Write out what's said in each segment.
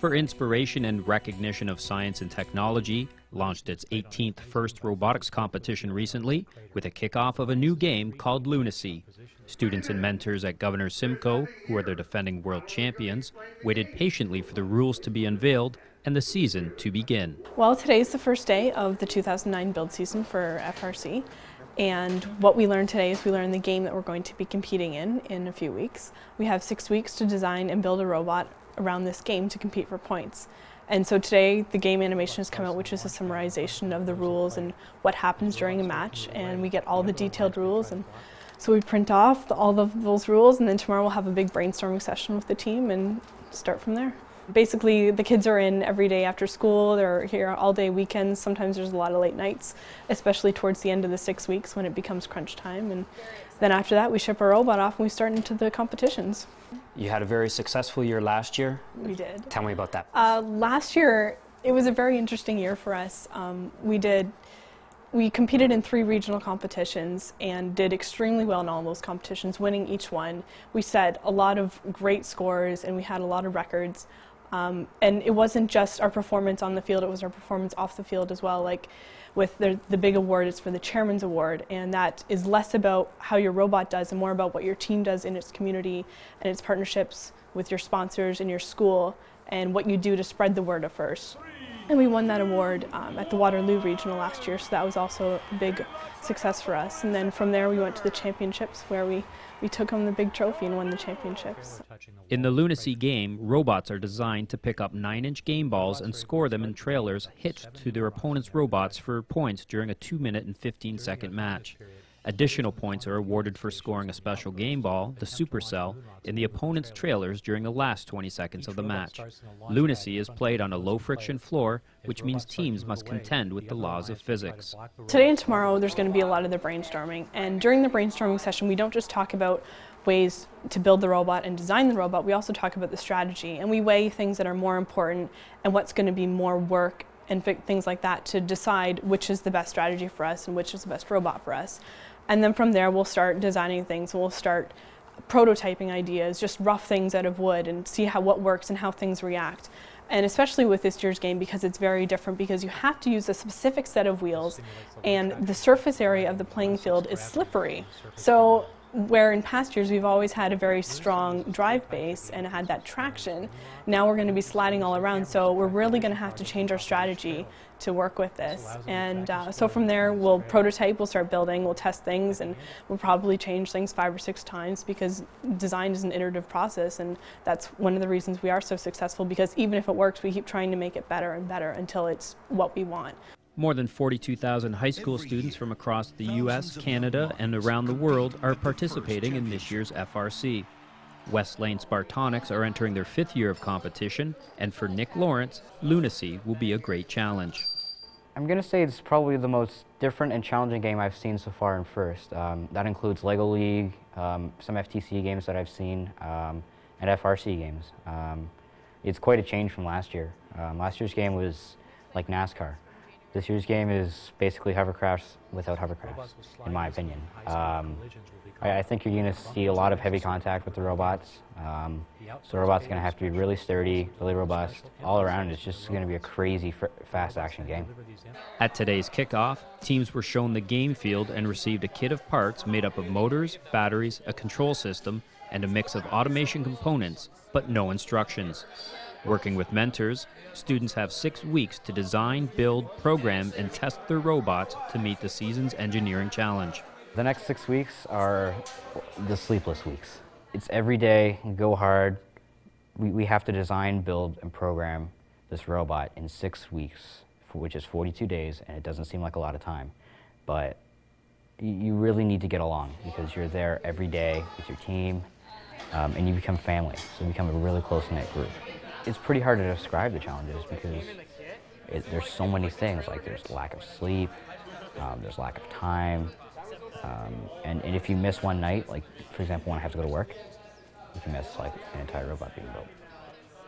For inspiration and recognition of science and technology, launched its 18th FIRST robotics competition recently with a kickoff of a new game called Lunacy. Students and mentors at Governor Simcoe, who are the defending world champions, waited patiently for the rules to be unveiled and the season to begin. Well, today's the first day of the 2009 build season for FRC. And what we learned today is we learned the game that we're going to be competing in a few weeks. We have 6 weeks to design and build a robot around this game to compete for points. And so today the game animation has come out, which is a summarization of the rules and what happens during a match, and we get all the detailed rules. And so we print off all of those rules, and then tomorrow we'll have a big brainstorming session with the team and start from there. Basically, the kids are in every day after school. They're here all day weekends. Sometimes there's a lot of late nights, especially towards the end of the 6 weeks when it becomes crunch time. And then after that, we ship our robot off and we start into the competitions. You had a very successful year last year. We did. Tell me about that. Last year, it was a very interesting year for us. We competed in 3 regional competitions and did extremely well in all those competitions, winning each one. We set a lot of great scores and we had a lot of records. And it wasn't just our performance on the field, it was our performance off the field as well. Like with the big award, it's for the Chairman's Award, and that is less about how your robot does and more about what your team does in its community and its partnerships with your sponsors and your school and what you do to spread the word of FIRST. And we won that award at the Waterloo Regional last year, so that was also a big success for us. And then from there we went to the championships where we took home the big trophy and won the championships. In the Lunacy game, robots are designed to pick up 9-inch game balls and score them in trailers hitched to their opponent's robots for points during a 2-minute and 15-second match. Additional points are awarded for scoring a special game ball, the supercell, in the opponent's trailers during the last 20 seconds of the match. Lunacy is played on a low-friction floor, which means teams must contend with the laws of physics. Today and tomorrow there's going to be a lot of the brainstorming, and during the brainstorming session we don't just talk about ways to build the robot and design the robot, we also talk about the strategy, and we weigh things that are more important and what's going to be more work and things like that to decide which is the best strategy for us and which is the best robot for us. And then from there we'll start designing things, we'll start prototyping ideas, just rough things out of wood, and see what works and how things react. And especially with this year's game, because it's very different, because you have to use a specific set of wheels and the surface area of the playing field is slippery. So where in past years we've always had a very strong drive base and had that traction, now we're going to be sliding all around, so we're really going to have to change our strategy to work with this. And so from there we'll prototype, we'll start building, we'll test things, and we'll probably change things 5 or 6 times, because design is an iterative process, and that's one of the reasons we are so successful, because even if it works we keep trying to make it better and better until it's what we want. More than 42,000 high school students from across the U.S., Canada, and around the world are participating in this year's FRC. West Lane Spartonics are entering their 5th year of competition, and for Nick Lawrence, Lunacy will be a great challenge. I'm going to say it's probably the most different and challenging game I've seen so far in FIRST. That includes Lego League, some FTC games that I've seen, and FRC games. It's quite a change from last year. Last year's game was like NASCAR. This year's game is basically hovercrafts without hovercrafts, in my opinion. I think you're going to see a lot of heavy contact with the robots. So the robot's going to have to be really sturdy, really robust. All around, it's just going to be a crazy, fast action game. At today's kickoff, teams were shown the game field and received a kit of parts made up of motors, batteries, a control system, and a mix of automation components, but no instructions. Working with mentors, students have 6 weeks to design, build, program, and test their robots to meet the season's engineering challenge. The next 6 weeks are the sleepless weeks. It's every day, go hard. We have to design, build, and program this robot in 6 weeks, which is 42 days, and it doesn't seem like a lot of time. But you really need to get along, because you're there every day with your team, and you become family, so you become a really close-knit group. It's pretty hard to describe the challenges, because there's so many things, like there's lack of sleep, there's lack of time, and if you miss one night, like for example when I have to go to work, you can miss like an entire robot being built.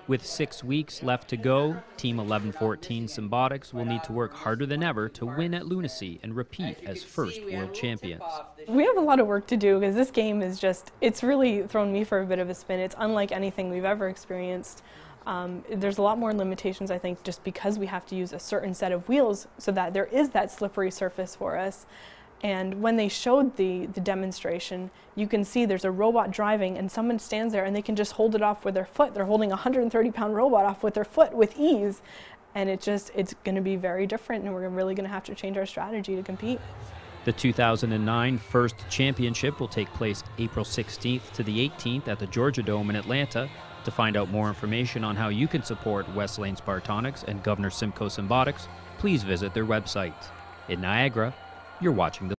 With 6 weeks left to go, Team 1114 Symbotics will need to work harder than ever to win at Lunacy and repeat as FIRST world champions. We have a lot of work to do, because this game is just, it's really thrown me for a bit of a spin. It's unlike anything we've ever experienced. There's a lot more limitations, I think, just because we have to use a certain set of wheels so that there is that slippery surface for us. And when they showed the demonstration, you can see there's a robot driving and someone stands there and they can just hold it off with their foot. They're holding a 130-pound robot off with their foot with ease. And it's going to be very different, and we're really going to have to change our strategy to compete. The 2009 First Championship will take place April 16th to the 18th at the Georgia Dome in Atlanta. To find out more information on how you can support West Lane Spartonics and Governor Simcoe Symbotics, please visit their website. In Niagara, you're watching the